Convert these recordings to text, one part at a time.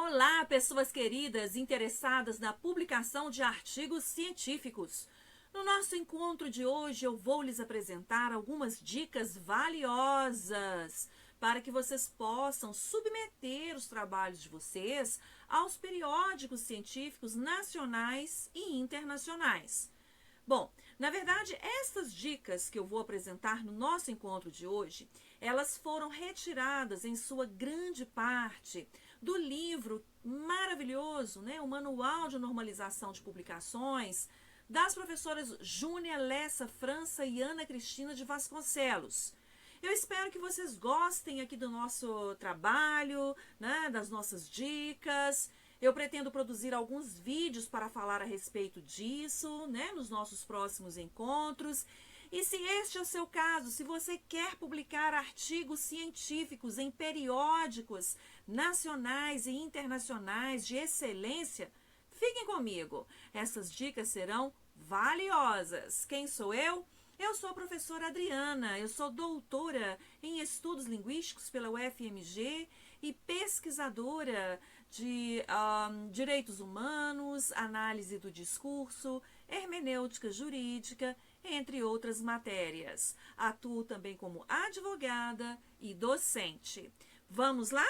Olá, pessoas queridas interessadas na publicação de artigos científicos. No nosso encontro de hoje, eu vou lhes apresentar algumas dicas valiosas para que vocês possam submeter os trabalhos de vocês aos periódicos científicos nacionais e internacionais. Bom, na verdade, essas dicas que eu vou apresentar no nosso encontro de hoje, elas foram retiradas em sua grande parte do livro maravilhoso, o Manual de Normalização de Publicações, das professoras Júnia Lessa França e Ana Cristina de Vasconcelos. Eu espero que vocês gostem aqui do nosso trabalho, das nossas dicas. Eu pretendo produzir alguns vídeos para falar a respeito disso, nos nossos próximos encontros. E se este é o seu caso, se você quer publicar artigos científicos em periódicos nacionais e internacionais de excelência, fiquem comigo. Essas dicas serão valiosas. Quem sou eu? Eu sou a professora Adriana, eu sou doutora em Estudos Linguísticos pela UFMG e pesquisadora de Direitos Humanos, Análise do Discurso, Hermenêutica Jurídica, entre outras matérias. Atuo também como advogada e docente. Vamos lá?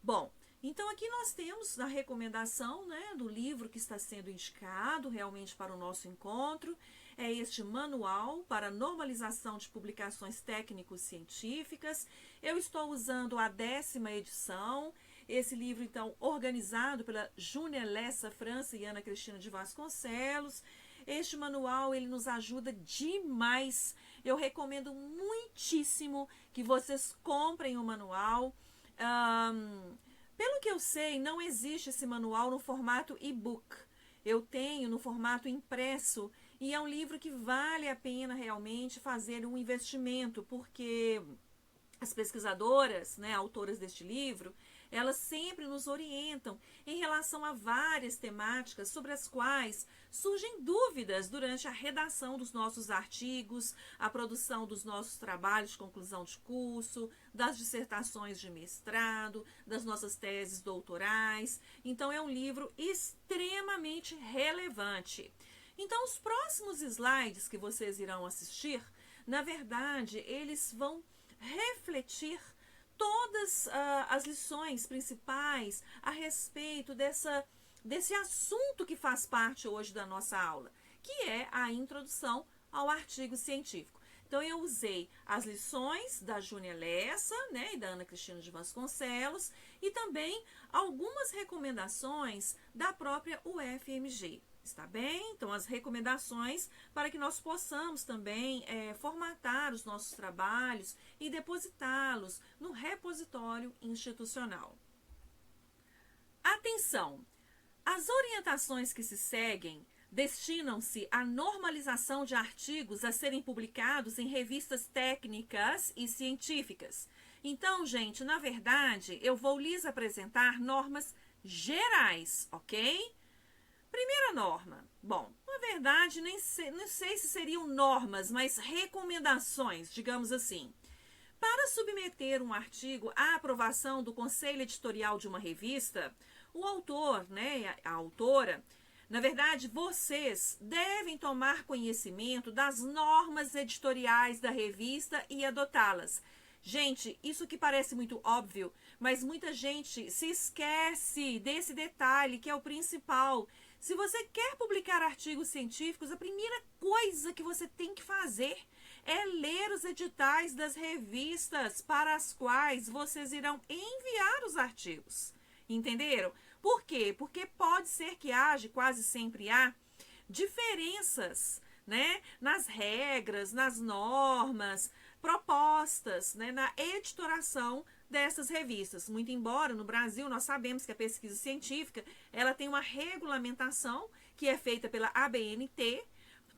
Bom, então aqui nós temos a recomendação do livro que está sendo indicado realmente para o nosso encontro. É este Manual para Normalização de Publicações Técnico-Científicas. Eu estou usando a 10ª edição. Esse livro, então, organizado pela Júnia Lessa França e Ana Cristina de Vasconcelos. Este manual, ele nos ajuda demais. Eu recomendo muitíssimo que vocês comprem o manual. Pelo que eu sei, não existe esse manual no formato e-book. Eu tenho no formato impresso e é um livro que vale a pena realmente fazer um investimento, porque as pesquisadoras, autoras deste livro, elas sempre nos orientam em relação a várias temáticas sobre as quais surgem dúvidas durante a redação dos nossos artigos, a produção dos nossos trabalhos de conclusão de curso, das dissertações de mestrado, das nossas teses doutorais. Então, é um livro extremamente relevante. Então, os próximos slides que vocês irão assistir, na verdade, eles vão refletir todas as lições principais a respeito desse assunto que faz parte hoje da nossa aula, que é a introdução ao artigo científico. Então, eu usei as lições da Júnia Lessa, e da Ana Cristina de Vasconcelos, e também algumas recomendações da própria UFMG. Está bem? Então, as recomendações para que nós possamos também formatar os nossos trabalhos e depositá-los no repositório institucional. Atenção! As orientações que se seguem destinam-se à normalização de artigos a serem publicados em revistas técnicas e científicas. Então, gente, na verdade, eu vou lhes apresentar normas gerais, ok? Primeira norma. Bom, na verdade, não sei se seriam normas, mas recomendações, digamos assim. Para submeter um artigo à aprovação do conselho editorial de uma revista, o autor, a autora, na verdade, vocês devem tomar conhecimento das normas editoriais da revista e adotá-las. Gente, isso que parece muito óbvio, mas muita gente se esquece desse detalhe que é o principal. Se você quer publicar artigos científicos, a primeira coisa que você tem que fazer é ler os editais das revistas para as quais vocês irão enviar os artigos. Entenderam? Por quê? Porque pode ser que haja, quase sempre há, diferenças, nas regras, nas normas, propostas, na editoração dessas revistas. Muito embora no Brasil nós sabemos que a pesquisa científica ela tem uma regulamentação que é feita pela ABNT,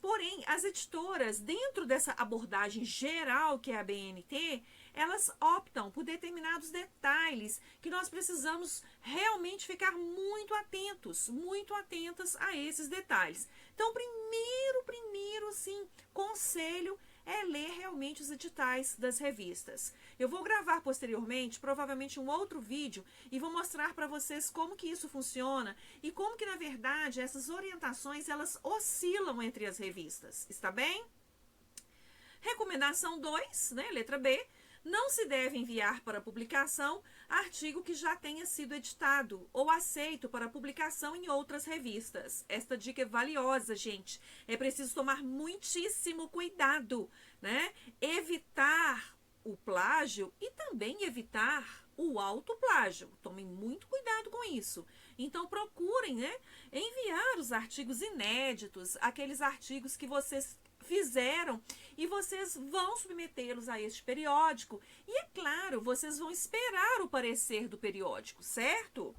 porém as editoras, dentro dessa abordagem geral que é a ABNT, elas optam por determinados detalhes que nós precisamos realmente ficar muito atentas a esses detalhes. Então, primeiro, sim, conselho é ler realmente os editais das revistas. Eu vou gravar posteriormente, provavelmente um outro vídeo, e vou mostrar para vocês como que isso funciona e como que, na verdade, essas orientações, elas oscilam entre as revistas, está bem? Recomendação 2, né, letra B, não se deve enviar para publicação artigo que já tenha sido editado ou aceito para publicação em outras revistas. Esta dica é valiosa, gente. É preciso tomar muitíssimo cuidado, né? Evitar o plágio e também evitar o autoplágio. Tomem muito cuidado com isso. Então, procurem, né, enviar os artigos inéditos, aqueles artigos que vocês fizeram e vocês vão submetê-los a este periódico. E, é claro, vocês vão esperar o parecer do periódico, certo?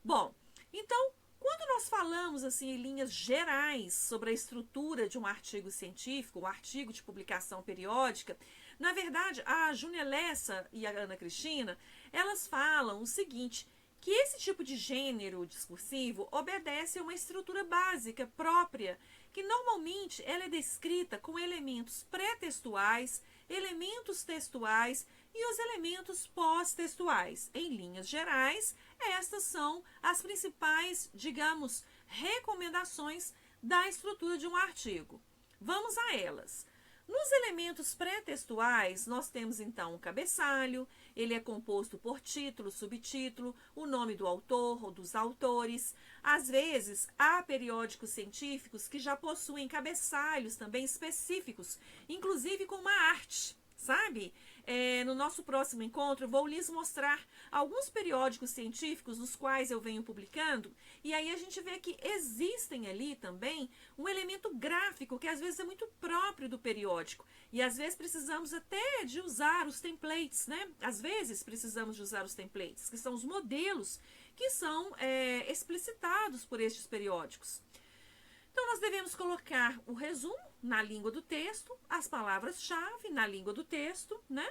Bom, então, quando nós falamos assim em linhas gerais sobre a estrutura de um artigo científico, um artigo de publicação periódica, na verdade, a Júnia Lessa e a Ana Cristina, elas falam o seguinte, que esse tipo de gênero discursivo obedece a uma estrutura básica própria, que normalmente ela é descrita com elementos pré-textuais, elementos textuais e os elementos pós-textuais. Em linhas gerais, estas são as principais, digamos, recomendações da estrutura de um artigo. Vamos a elas. Nos elementos pré-textuais, nós temos então o cabeçalho, ele é composto por título, subtítulo, o nome do autor ou dos autores. Às vezes, há periódicos científicos que já possuem cabeçalhos também específicos, inclusive com uma arte, sabe? No nosso próximo encontro, eu vou lhes mostrar alguns periódicos científicos nos quais eu venho publicando, e aí a gente vê que existem ali também um elemento gráfico que às vezes é muito próprio do periódico, e às vezes precisamos até de usar os templates, né? Às vezes precisamos de usar os templates, que são os modelos que são explicitados por estes periódicos. Então, nós devemos colocar o resumo na língua do texto, as palavras-chave na língua do texto, né?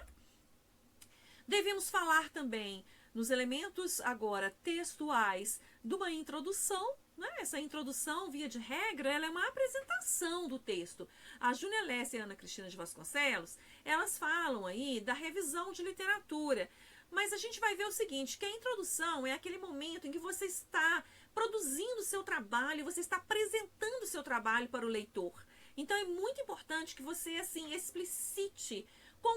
Devemos falar também nos elementos agora textuais de uma introdução, né? Essa introdução, via de regra, ela é uma apresentação do texto. A Júnia Lessa e a Ana Cristina de Vasconcelos, elas falam aí da revisão de literatura. Mas a gente vai ver o seguinte, que a introdução é aquele momento em que você está produzindo o seu trabalho, você está apresentando o seu trabalho para o leitor. Então, é muito importante que você, assim, explicite com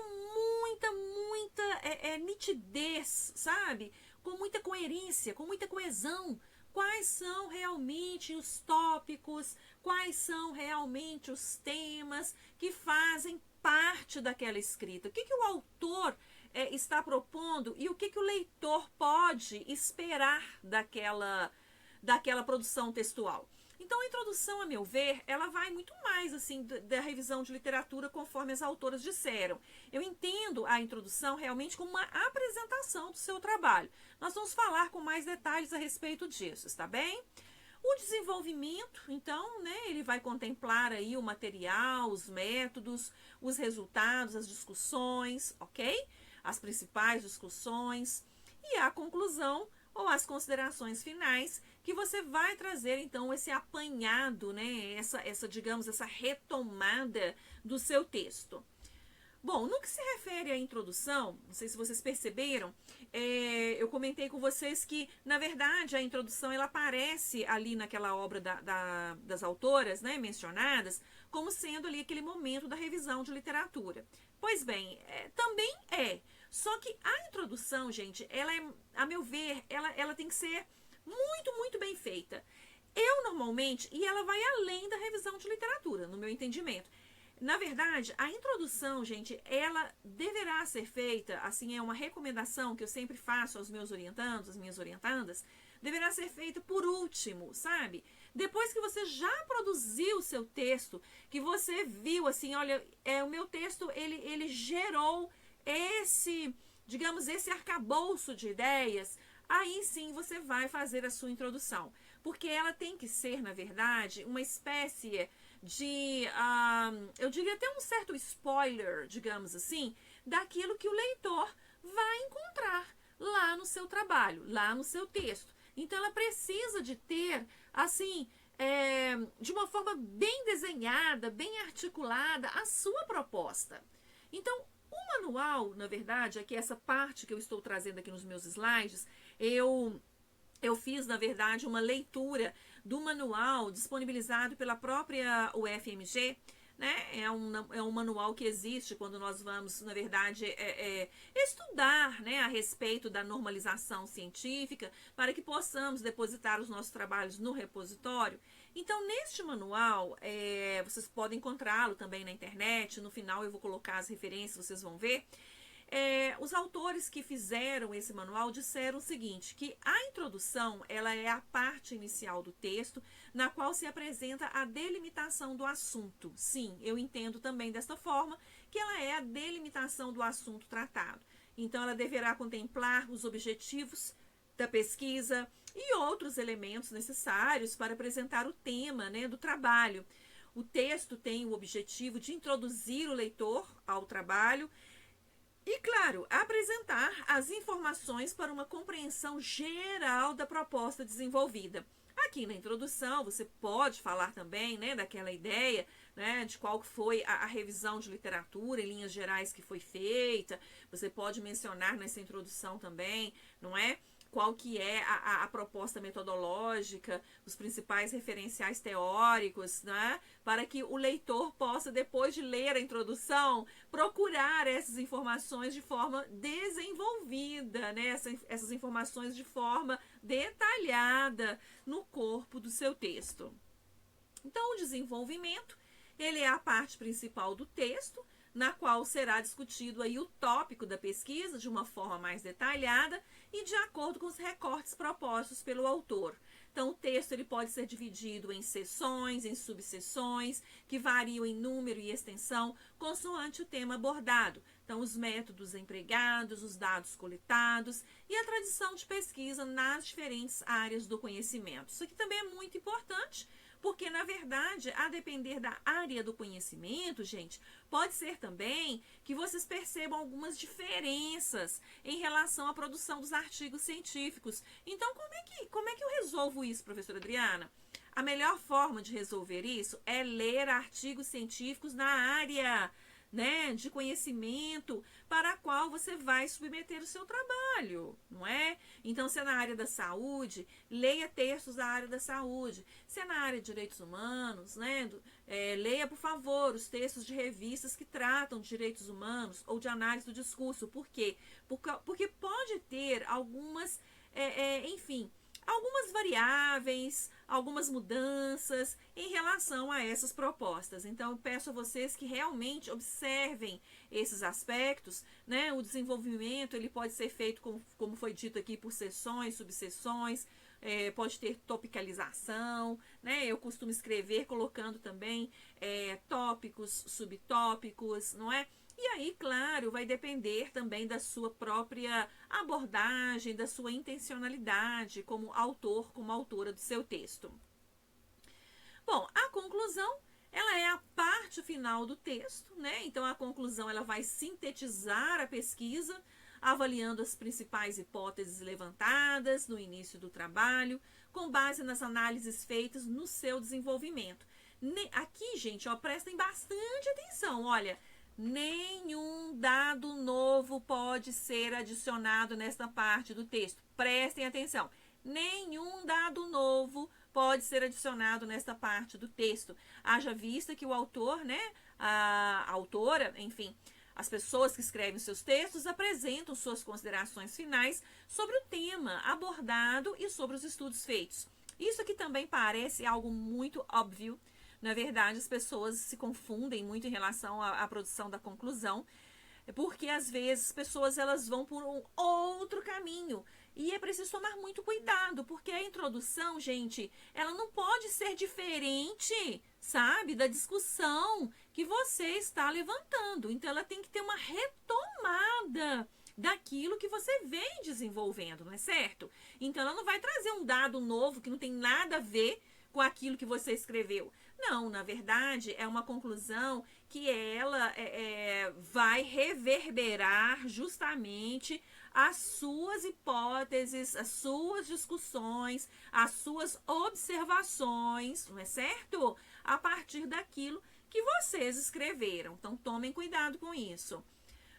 muita nitidez, sabe? Com muita coerência, com muita coesão, quais são realmente os tópicos, quais são realmente os temas que fazem parte daquela escrita. O que o autor está propondo e o que o leitor pode esperar daquela produção textual. Então, a introdução, a meu ver, ela vai muito mais assim da revisão de literatura, conforme as autoras disseram. Eu entendo a introdução realmente como uma apresentação do seu trabalho. Nós vamos falar com mais detalhes a respeito disso, está bem? O desenvolvimento, então, né, ele vai contemplar aí o material, os métodos, os resultados, as discussões, ok? As principais discussões e a conclusão ou as considerações finais que você vai trazer, então, esse apanhado, né, digamos, essa retomada do seu texto. Bom, no que se refere à introdução, não sei se vocês perceberam, eu comentei com vocês que, na verdade, a introdução ela aparece ali naquela obra das autoras, né, mencionadas, como sendo ali aquele momento da revisão de literatura. Pois bem, também é. Só que a introdução, gente, ela é, a meu ver, ela tem que ser muito bem feita. Eu, normalmente, e ela vai além da revisão de literatura, no meu entendimento. Na verdade, a introdução, gente, ela deverá ser feita, assim, é uma recomendação que eu sempre faço aos meus orientandos, às minhas orientandas, deverá ser feita por último, sabe? Depois que você já produziu o seu texto, que você viu, assim, olha, o meu texto, ele gerou esse, digamos, esse arcabouço de ideias, aí sim você vai fazer a sua introdução. Porque ela tem que ser, na verdade, uma espécie de, eu diria até um certo spoiler, digamos assim, daquilo que o leitor vai encontrar lá no seu trabalho, lá no seu texto. Então, ela precisa de ter, assim, de uma forma bem desenhada, bem articulada, a sua proposta. Então, o manual, na verdade, aqui essa parte que eu estou trazendo aqui nos meus slides, eu fiz, na verdade, uma leitura do manual disponibilizado pela própria UFMG, né? É um manual que existe quando nós vamos, na verdade, estudar, né, a respeito da normalização científica para que possamos depositar os nossos trabalhos no repositório. Então, neste manual, vocês podem encontrá-lo também na internet. No final eu vou colocar as referências, vocês vão ver. Os autores que fizeram esse manual disseram o seguinte, que a introdução ela é a parte inicial do texto, na qual se apresenta a delimitação do assunto. Sim, eu entendo também desta forma, que ela é a delimitação do assunto tratado. Então, ela deverá contemplar os objetivos da pesquisa e outros elementos necessários para apresentar o tema, né, do trabalho. O texto tem o objetivo de introduzir o leitor ao trabalho e, claro, apresentar as informações para uma compreensão geral da proposta desenvolvida. Aqui na introdução, você pode falar também, né, daquela ideia, né, de qual foi a revisão de literatura em linhas gerais que foi feita. Você pode mencionar nessa introdução também, não é? Qual que é a proposta metodológica, os principais referenciais teóricos, né? Para que o leitor possa, depois de ler a introdução, procurar essas informações de forma desenvolvida, né? Essas informações de forma detalhada no corpo do seu texto. Então, o desenvolvimento, ele é a parte principal do texto, na qual será discutido aí o tópico da pesquisa de uma forma mais detalhada e de acordo com os recortes propostos pelo autor. Então, o texto ele pode ser dividido em seções, em subseções, que variam em número e extensão, consoante o tema abordado. Então, os métodos empregados, os dados coletados e a tradição de pesquisa nas diferentes áreas do conhecimento. Isso aqui também é muito importante, porque, na verdade, a depender da área do conhecimento, gente, pode ser também que vocês percebam algumas diferenças em relação à produção dos artigos científicos. Então, como é que eu resolvo isso, professora Adriana? A melhor forma de resolver isso é ler artigos científicos na área, né, de conhecimento para a qual você vai submeter o seu trabalho, não é? Então, se é na área da saúde, leia textos da área da saúde. Se é na área de direitos humanos, né, leia, por favor, os textos de revistas que tratam de direitos humanos ou de análise do discurso. Por quê? Porque pode ter algumas, algumas variáveis, algumas mudanças em relação a essas propostas. Então, eu peço a vocês que realmente observem esses aspectos, né? O desenvolvimento ele pode ser feito, como foi dito aqui, por seções, subseções, pode ter topicalização, né? Eu costumo escrever colocando também tópicos, subtópicos, não é? E aí, claro, vai depender também da sua própria abordagem, da sua intencionalidade como autor, como autora do seu texto. Bom, a conclusão, ela é a parte final do texto, né? Então, a conclusão, ela vai sintetizar a pesquisa, avaliando as principais hipóteses levantadas no início do trabalho, com base nas análises feitas no seu desenvolvimento. Aqui, gente, ó, prestem bastante atenção, olha. Nenhum dado novo pode ser adicionado nesta parte do texto. Prestem atenção. Nenhum dado novo pode ser adicionado nesta parte do texto. Haja vista que o autor, né, a autora, enfim, as pessoas que escrevem seus textos apresentam suas considerações finais sobre o tema abordado e sobre os estudos feitos. Isso aqui também parece algo muito óbvio. Na verdade, as pessoas se confundem muito em relação à produção da conclusão, porque às vezes as pessoas elas vão por um outro caminho. E é preciso tomar muito cuidado, porque a introdução, gente, ela não pode ser diferente, sabe, da discussão que você está levantando. Então, ela tem que ter uma retomada daquilo que você vem desenvolvendo, não é certo? Então, ela não vai trazer um dado novo que não tem nada a ver com aquilo que você escreveu. Não, na verdade, é uma conclusão que ela vai reverberar justamente as suas hipóteses, as suas discussões, as suas observações, não é certo? A partir daquilo que vocês escreveram. Então, tomem cuidado com isso.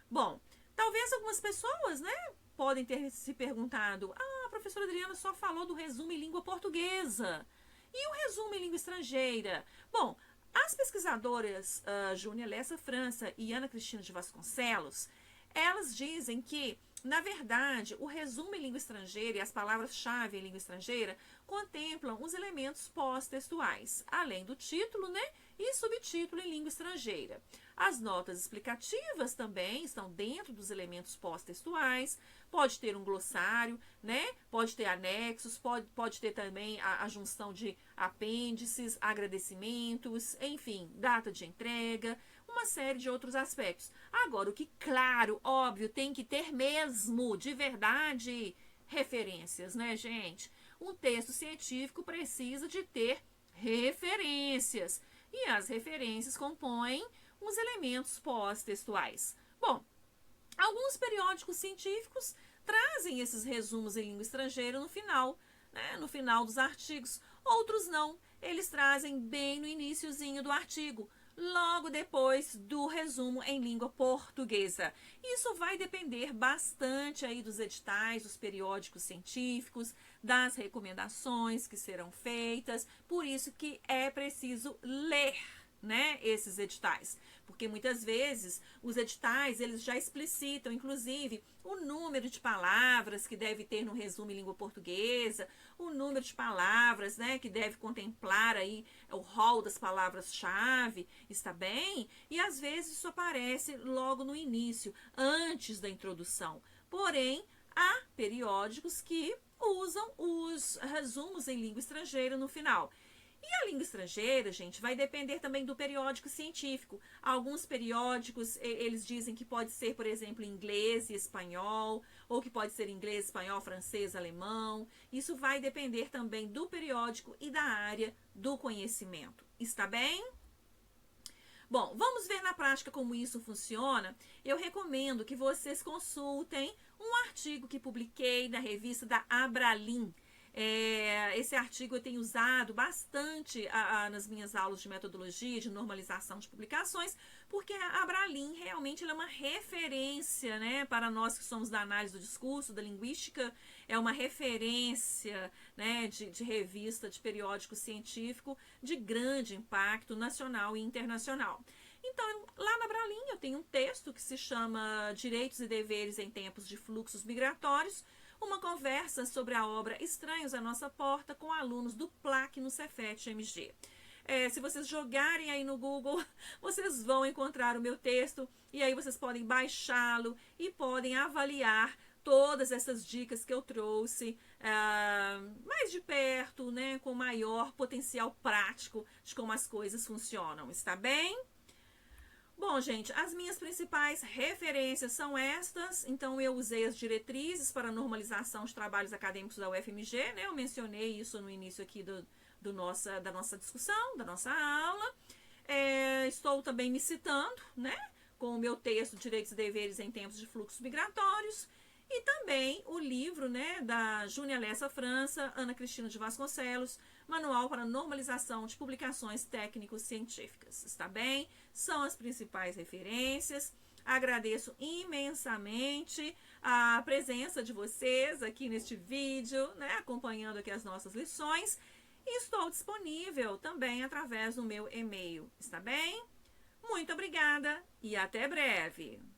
Bom, talvez algumas pessoas, né, podem ter se perguntado: a professora Adriana só falou do resumo em língua portuguesa. E o resumo em língua estrangeira? Bom, as pesquisadoras Júnia Lessa França e Ana Cristina de Vasconcelos, elas dizem que, na verdade, o resumo em língua estrangeira e as palavras-chave em língua estrangeira contemplam os elementos pós-textuais, além do título, né, e subtítulo em língua estrangeira. As notas explicativas também estão dentro dos elementos pós-textuais. Pode ter um glossário, né? Pode ter anexos, pode ter também a junção de apêndices, agradecimentos, enfim, data de entrega, uma série de outros aspectos. Agora, o que, claro, óbvio, tem que ter mesmo, de verdade, referências, né, gente? Um texto científico precisa de ter referências. E as referências compõem os elementos pós-textuais. Bom, alguns periódicos científicos trazem esses resumos em língua estrangeira no final, né, no final dos artigos. Outros não, eles trazem bem no iniciozinho do artigo, logo depois do resumo em língua portuguesa. Isso vai depender bastante aí dos editais, dos periódicos científicos, das recomendações que serão feitas. Por isso que é preciso ler, né, esses editais, porque muitas vezes os editais eles já explicitam, inclusive, o número de palavras que deve ter no resumo em língua portuguesa, o número de palavras, né, que deve contemplar aí o rol das palavras-chave, está bem? E às vezes isso aparece logo no início, antes da introdução. Porém, há periódicos que usam os resumos em língua estrangeira no final. E a língua estrangeira, gente, vai depender também do periódico científico. Alguns periódicos, eles dizem que pode ser, por exemplo, inglês e espanhol, ou que pode ser inglês, espanhol, francês, alemão. Isso vai depender também do periódico e da área do conhecimento. Está bem? Bom, vamos ver na prática como isso funciona. Eu recomendo que vocês consultem um artigo que publiquei na revista da Abralim. Esse artigo eu tenho usado bastante nas minhas aulas de metodologia, de normalização de publicações, porque a Abralim realmente é uma referência, né, para nós que somos da análise do discurso, da linguística, é uma referência, né, de revista, de periódico científico de grande impacto nacional e internacional. Então, lá na Abralim eu tenho um texto que se chama Direitos e Deveres em Tempos de Fluxos Migratórios, uma conversa sobre a obra Estranhos à Nossa Porta com alunos do PLAC no Cefet MG. Se vocês jogarem aí no Google, vocês vão encontrar o meu texto e aí vocês podem baixá-lo e podem avaliar todas essas dicas que eu trouxe mais de perto, né, com maior potencial prático de como as coisas funcionam, está bem? Bom, gente, as minhas principais referências são estas. Então, eu usei as diretrizes para a normalização de trabalhos acadêmicos da UFMG, né? Eu mencionei isso no início aqui da nossa discussão, da nossa aula. Estou também me citando, né, com o meu texto Direitos e Deveres em Tempos de Fluxos Migratórios. E também o livro, né, da Júnia Lessa França, Ana Cristina de Vasconcelos, Manual para Normalização de Publicações Técnico-Científicas. Está bem? São as principais referências. Agradeço imensamente a presença de vocês aqui neste vídeo, né, acompanhando aqui as nossas lições. E estou disponível também através do meu e-mail. Está bem? Muito obrigada e até breve!